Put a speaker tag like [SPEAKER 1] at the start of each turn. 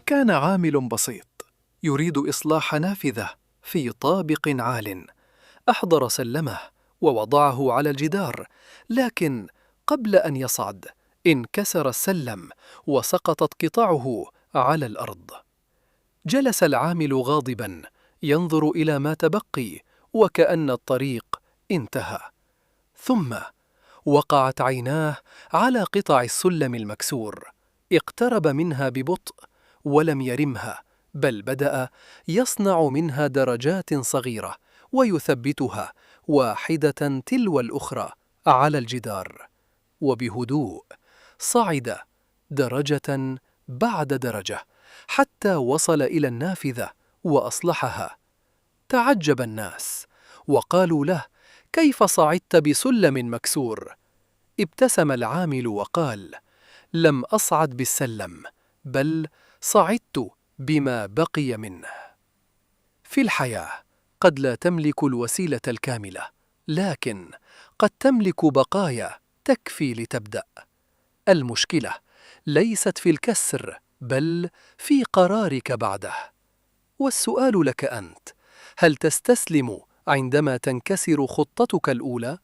[SPEAKER 1] كان عامل بسيط يريد إصلاح نافذة في طابق عال. أحضر سلمه ووضعه على الجدار، لكن قبل أن يصعد انكسر السلم وسقطت قطعه على الأرض. جلس العامل غاضبا ينظر إلى ما تبقي وكأن الطريق انتهى. ثم وقعت عيناه على قطع السلم المكسور. اقترب منها ببطء ولم يرمها، بل بدأ يصنع منها درجات صغيرة ويثبتها واحدة تلو الأخرى على الجدار. وبهدوء صعد درجة بعد درجة حتى وصل إلى النافذة وأصلحها. تعجب الناس وقالوا له: كيف صعدت بسلم مكسور؟ ابتسم العامل وقال: لم أصعد بالسلم، بل صعدت بما بقي منه. في الحياة قد لا تملك الوسيلة الكاملة، لكن قد تملك بقايا تكفي لتبدأ. المشكلة ليست في الكسر، بل في قرارك بعده. والسؤال لك أنت: هل تستسلم عندما تنكسر خطتك الأولى؟